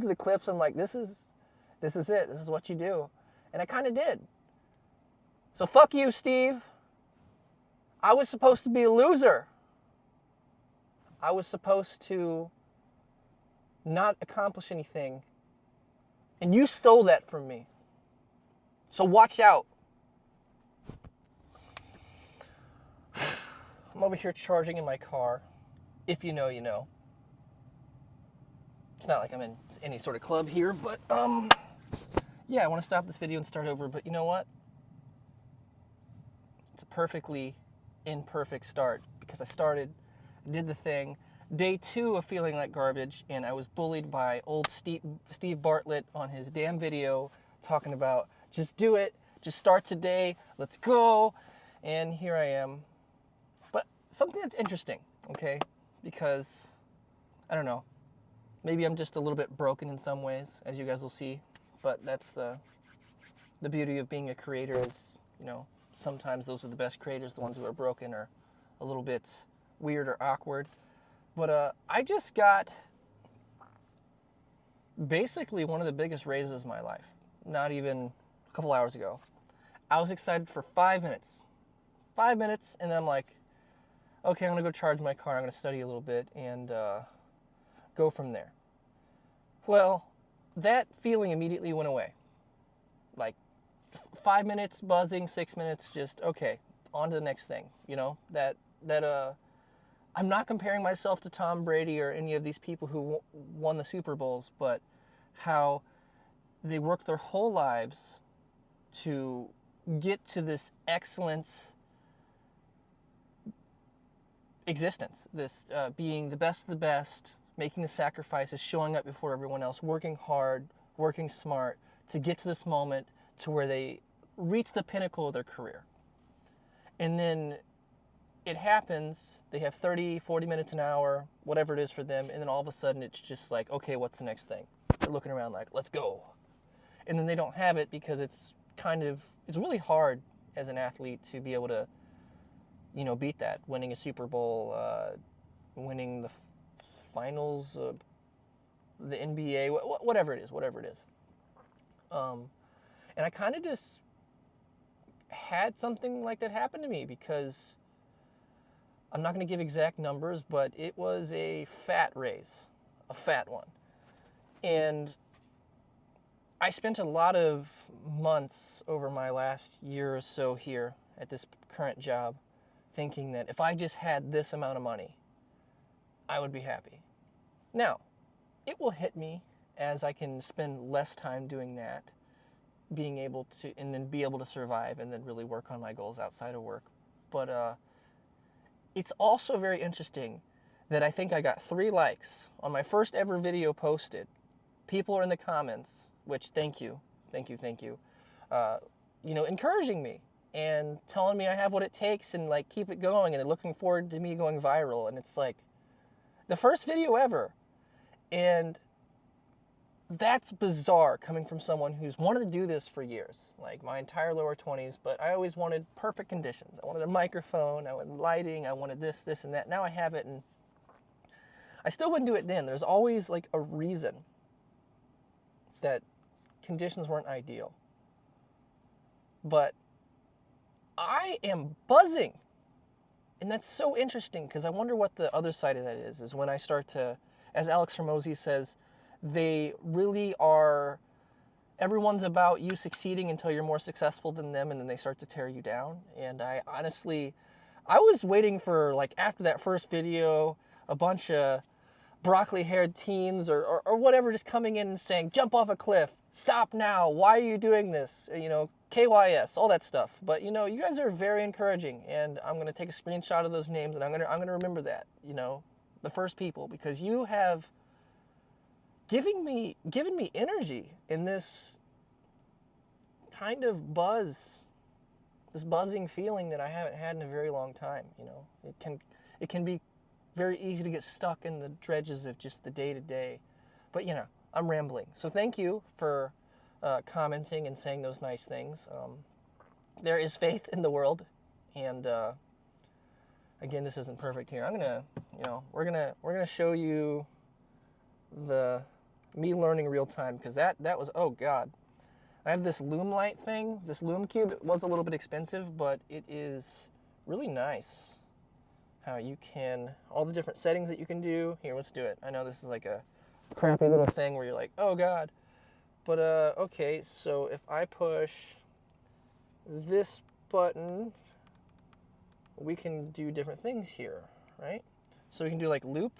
to the clips. I'm like, this is it. This is what you do. And I kind of did. So fuck you, Steve. I was supposed to be a loser. I was supposed to not accomplish anything. And you stole that from me. So watch out. I'm over here charging in my car. If you know, you know. It's not like I'm in any sort of club here, but yeah, I want to stop this video and start over, but you know what? It's a perfectly imperfect start because I did the thing. Day 2 of feeling like garbage, and I was bullied by old Steve Bartlett on his damn video talking about just do it, just start today, let's go. And here I am. But something that's interesting, okay? Because, I don't know, maybe I'm just a little bit broken in some ways, as you guys will see. But that's the beauty of being a creator is, you know, sometimes those are the best creators, the ones who are broken or a little bit weird or awkward. But I just got basically one of the biggest raises of my life, not even a couple hours ago. I was excited for 5 minutes. 5 minutes, and then I'm like, okay, I'm going to go charge my car, I'm going to study a little bit, and go from there. Well, that feeling immediately went away. Like 5 minutes buzzing, 6 minutes just, okay, on to the next thing. You know, I'm not comparing myself to Tom Brady or any of these people who won the Super Bowls, but how they work their whole lives to get to this excellent existence, this being the best of the best, making the sacrifices, showing up before everyone else, working hard, working smart to get to this moment to where they reach the pinnacle of their career. And then it happens, they have 30, 40 minutes an hour, whatever it is for them, and then all of a sudden it's just like, okay, what's the next thing? They're looking around like, let's go. And then they don't have it because it's really hard as an athlete to be able to, you know, beat that, winning a Super Bowl, winning the finals, the NBA, whatever it is. And I kind of just had something like that happen to me because I'm not going to give exact numbers, but it was a fat raise, a fat one. And I spent a lot of months over my last year or so here at this current job thinking that if I just had this amount of money, I would be happy. Now, it will hit me as I can spend less time doing that, being able to, and then be able to survive and then really work on my goals outside of work. But it's also very interesting that I think I got 3 likes on my first ever video posted. People are in the comments, which thank you, you know, encouraging me and telling me I have what it takes and like keep it going, and they're looking forward to me going viral. And it's like the first video ever. And that's bizarre coming from someone who's wanted to do this for years, like my entire lower 20s, but I always wanted perfect conditions. I wanted a microphone, I wanted lighting, I wanted this, and that. Now I have it, and I still wouldn't do it then. There's always like a reason that conditions weren't ideal. But I am buzzing. And that's so interesting because I wonder what the other side of that is when I start to, as Alex Hormozy says, they really are, everyone's about you succeeding until you're more successful than them, and then they start to tear you down. And I honestly, I was waiting for, like, after that first video, a bunch of broccoli-haired teens or whatever just coming in and saying, jump off a cliff, stop now, why are you doing this, you know, KYS, all that stuff. But, you know, you guys are very encouraging, and I'm going to take a screenshot of those names, and I'm going to remember that, you know, the first people, because you have given me energy in this kind of buzz, this buzzing feeling that I haven't had in a very long time. You know, it can be very easy to get stuck in the dredges of just the day-to-day. But, you know, I'm rambling. So thank you for commenting and saying those nice things. There is faith in the world, and again, this isn't perfect here. I'm gonna, you know, we're gonna show you the me learning real time, because that was, oh God. I have this Loom light thing, this Loom cube. It was a little bit expensive, but it is really nice how you can, all the different settings that you can do. Here, let's do it. I know this is like a crappy little thing where you're like, oh God. But, okay, so if I push this button, we can do different things here, right? So we can do like loop,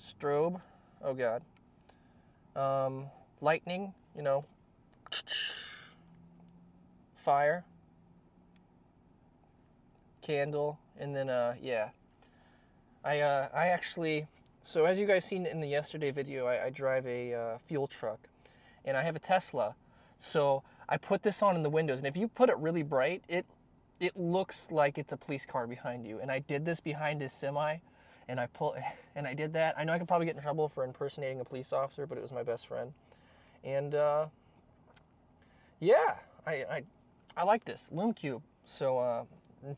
strobe, oh God, lightning, you know, fire, candle, and then, yeah. I actually, so as you guys seen in the yesterday video, I drive a fuel truck, and I have a Tesla, so I put this on in the windows, and if you put it really bright, it looks like it's a police car behind you. And I did this behind his semi, and I did that. I know I could probably get in trouble for impersonating a police officer, but it was my best friend. And yeah, I like this Loom Cube. So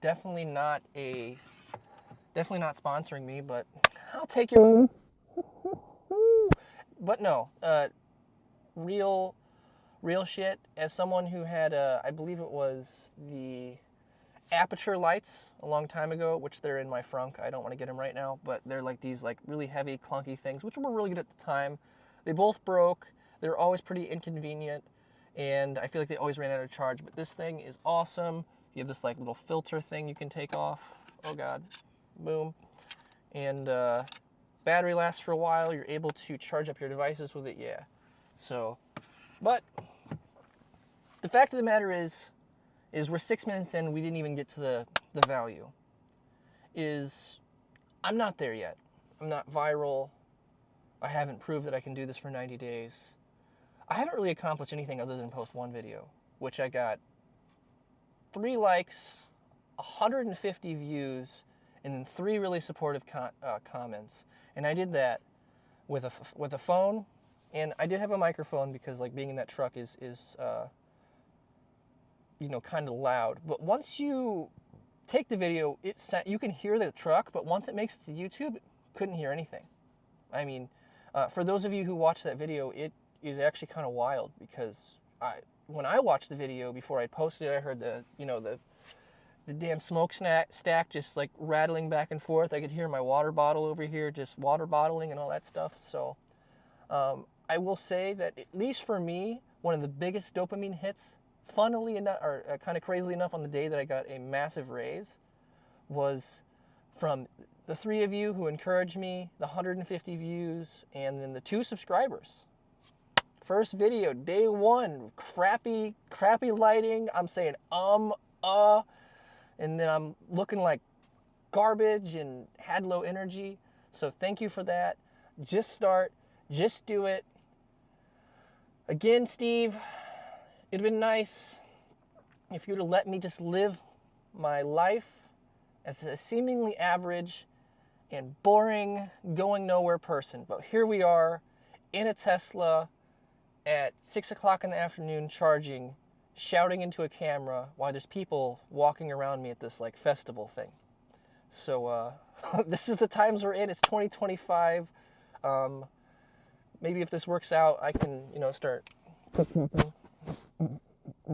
definitely not sponsoring me, but I'll take your Loom. But no, real shit. As someone who had I believe it was the aperture lights a long time ago, which they're in my frunk. I don't want to get them right now, but they're like these like really heavy, clunky things, which were really good at the time. They both broke. They're always pretty inconvenient, and I feel like they always ran out of charge. But this thing is awesome. You have this like little filter thing you can take off. Oh God, boom. And battery lasts for a while. You're able to charge up your devices with it. Yeah. So, but the fact of the matter is we're 6 minutes in, we didn't even get to the value. I'm not there yet. I'm not viral. I haven't proved that I can do this for 90 days. I haven't really accomplished anything other than post one video, which I got 3 likes, 150 views, and then 3 really supportive comments. And I did that with a phone, and I did have a microphone because like being in that truck is you know, kind of loud. But once you take the video, you can hear the truck, but once it makes it to YouTube, couldn't hear anything. I mean, for those of you who watched that video, it is actually kind of wild, because when I watched the video before I posted it, I heard the damn stack just like rattling back and forth. I could hear my water bottle over here just water bottling and all that stuff. So I will say that, at least for me, one of the biggest dopamine hits, funnily enough, or kind of crazily enough, on the day that I got a massive raise, was from the 3 of you who encouraged me, the 150 views, and then the 2 subscribers. First video, day 1, crappy lighting. I'm saying and then I'm looking like garbage and had low energy. So thank you for that. Just start, just do it. Again, Steve, it'd been nice if you'd have let me just live my life as a seemingly average and boring, going nowhere person. But here we are in a Tesla at 6 o'clock in the afternoon, charging, shouting into a camera while there's people walking around me at this like festival thing. So this is the times we're in. It's 2025. Maybe if this works out, I can, start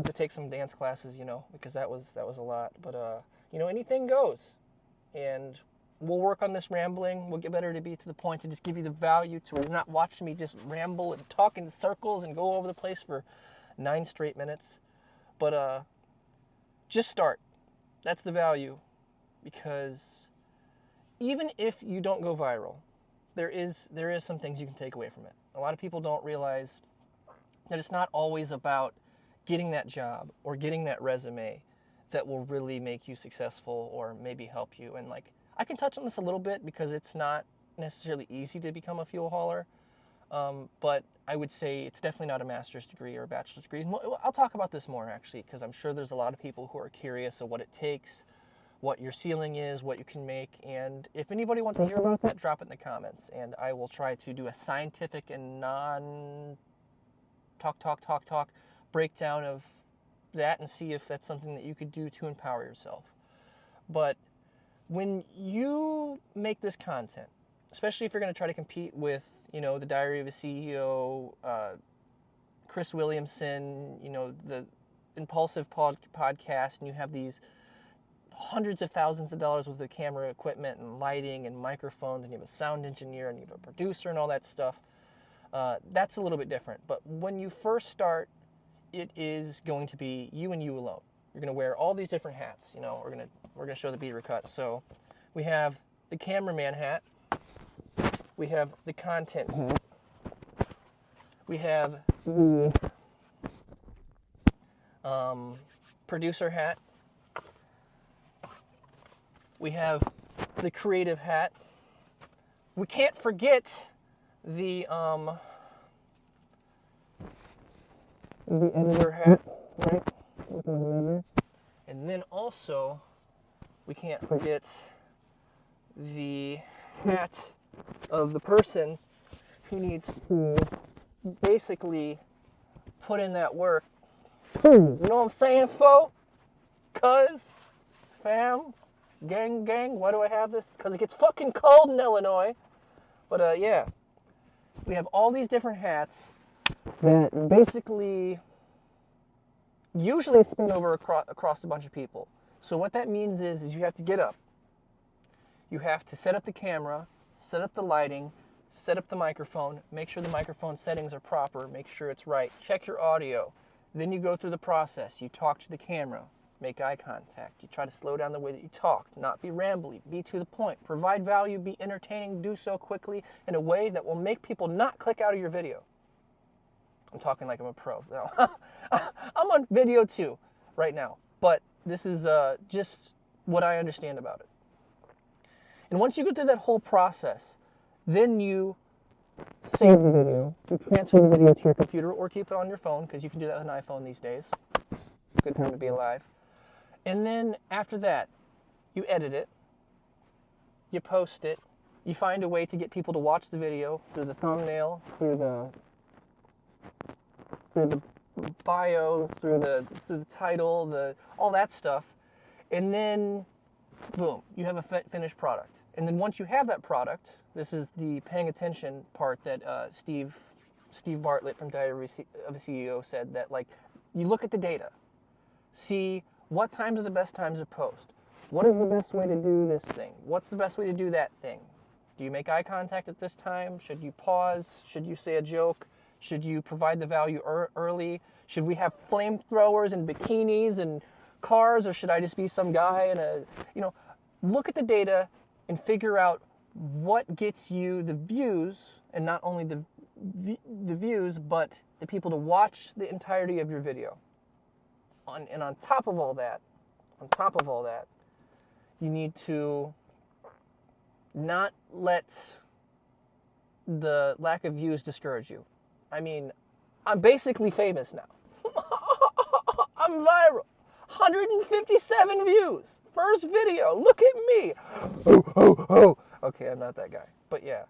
to take some dance classes, because that was a lot. But anything goes, and we'll work on this rambling. We'll get better to be to the point to just give you the value, to where you're not watching me just ramble and talk in circles and go over the place for 9 straight minutes. But just start. That's the value, because even if you don't go viral, there is some things you can take away from it. A lot of people don't realize that it's not always about getting that job or getting that resume that will really make you successful or maybe help you. And I can touch on this a little bit, because it's not necessarily easy to become a fuel hauler. But I would say it's definitely not a master's degree or a bachelor's degree. I'll talk about this more, actually, because I'm sure there's a lot of people who are curious of what it takes, what your ceiling is, what you can make. And if anybody wants to hear about that, drop it in the comments, and I will try to do a scientific and non-talk breakdown of that, and see if that's something that you could do to empower yourself. But when you make this content, especially if you're going to try to compete with, the Diary of a CEO, Chris Williamson, the Impulsive podcast, and you have these hundreds of thousands of dollars worth of camera equipment and lighting and microphones, and you have a sound engineer and you have a producer and all that stuff. That's a little bit different. But when you first start, it is going to be you and you alone. You're going to wear all these different hats. We're going to show the beaver cut. So we have the cameraman hat. We have the content hat. We have the producer hat. We have the creative hat. We can't forget the editor hat, right? And then also, we can't forget the hat of the person who needs to basically put in that work. You know what I'm saying, fo? Cuz, fam, gang, why do I have this? Because it gets fucking cold in Illinois. But yeah, we have all these different hats that basically usually spin over across a bunch of people. So what that means is you have to get up. You have to set up the camera, set up the lighting, set up the microphone, make sure the microphone settings are proper, make sure it's right, check your audio. Then you go through the process. You talk to the camera, make eye contact. You try to slow down the way that you talk, not be rambly, be to the point, provide value, be entertaining, do so quickly in a way that will make people not click out of your video. I'm talking like I'm a pro. No. I'm on video too right now, but this is just what I understand about it. And once you go through that whole process, then you save the video, you transfer the video to your computer or keep it on your phone, because you can do that with an iPhone these days. Good time to be alive. And then after that, you edit it, you post it, you find a way to get people to watch the video through the thumbnail, through the bio, through the title, all that stuff, and then boom, you have a finished product. And then once you have that product, this is the paying attention part that Steve Bartlett from Diary of a CEO said, that like you look at the data, see what times are the best times to post. What is the best way to do this thing? What's the best way to do that thing? Do you make eye contact at this time? Should you pause? Should you say a joke? Should you provide the value early? Should we have flamethrowers and bikinis and cars, or should I just be some guy in a, look at the data and figure out what gets you the views, and not only the views, but the people to watch the entirety of your video. And on top of all that, you need to not let the lack of views discourage you. I mean, I'm basically famous now. I'm viral. 157 views. First video. Look at me. Oh. Okay, I'm not that guy. But yeah.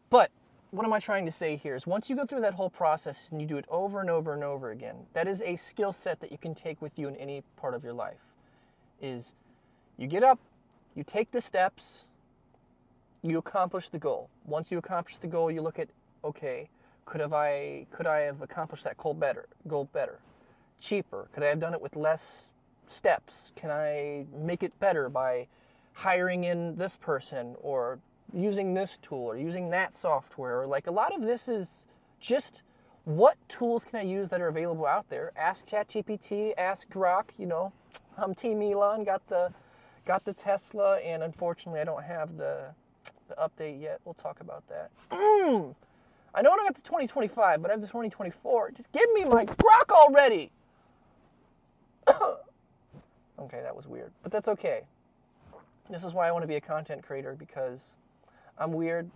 But what am I trying to say here is once you go through that whole process and you do it over and over and over again, that is a skill set that you can take with you in any part of your life. Is you get up, you take the steps, you accomplish the goal. Once you accomplish the goal, you look at, okay, could I have accomplished that goal better, cheaper? Could I have done it with less steps? Can I make it better by hiring in this person, or using this tool, or using that software? Or like a lot of this is just what tools can I use that are available out there? Ask ChatGPT, ask Grok. I'm Team Elon. Got the Tesla, and unfortunately, I don't have the update yet. We'll talk about that. I know I don't got the 2025, but I have the 2024. Just give me my Grok already. Okay, that was weird, but that's okay. This is why I want to be a content creator, because I'm weird,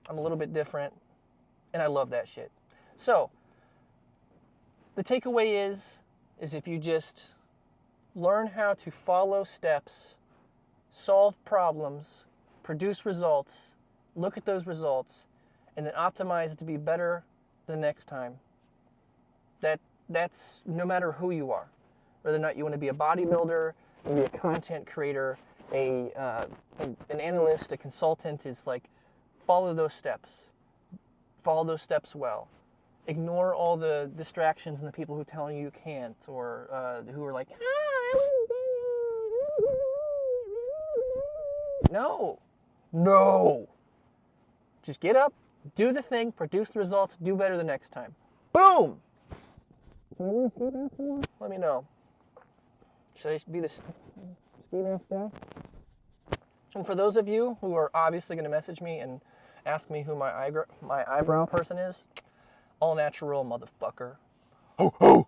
I'm a little bit different, and I love that shit. So, the takeaway is if you just learn how to follow steps, solve problems, produce results, look at those results, and then optimize it to be better the next time. That's no matter who you are. Whether or not you want to be a bodybuilder, be a content creator, an analyst, a consultant is like, follow those steps. Follow those steps well. Ignore all the distractions and the people who tell you can't, or who are like, no. Just get up, do the thing, produce the results, do better the next time. Boom! Let me know. Should I be this Steven guy? And for those of you who are obviously going to message me and ask me who my eyebrow person is, all natural motherfucker. Ho ho!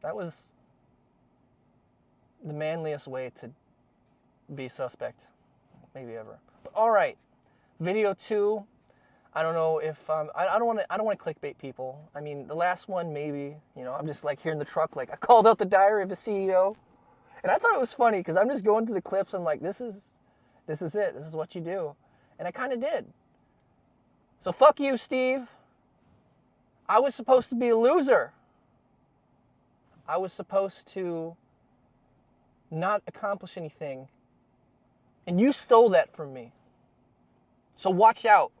That was the manliest way to be suspect, maybe ever. But all right, video 2. I don't know if I don't want to clickbait people. I mean, the last one maybe. You know, I'm just like here in the truck, like I called out the diary of a CEO, and I thought it was funny because I'm just going through the clips. I'm like, this is it. This is what you do, and I kind of did. So fuck you, Steve. I was supposed to be a loser. I was supposed to not accomplish anything. And you stole that from me. So watch out.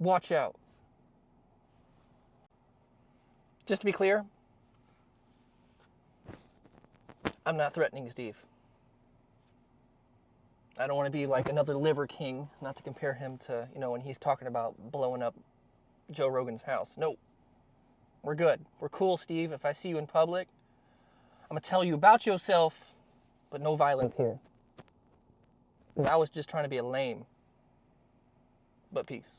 Watch out. Just to be clear, I'm not threatening Steve. I don't want to be like another liver king, not to compare him to, you know, when he's talking about blowing up Joe Rogan's house. No. We're good. We're cool, Steve. If I see you in public, I'm going to tell you about yourself, but no violence here. I was just trying to be a lame. But peace.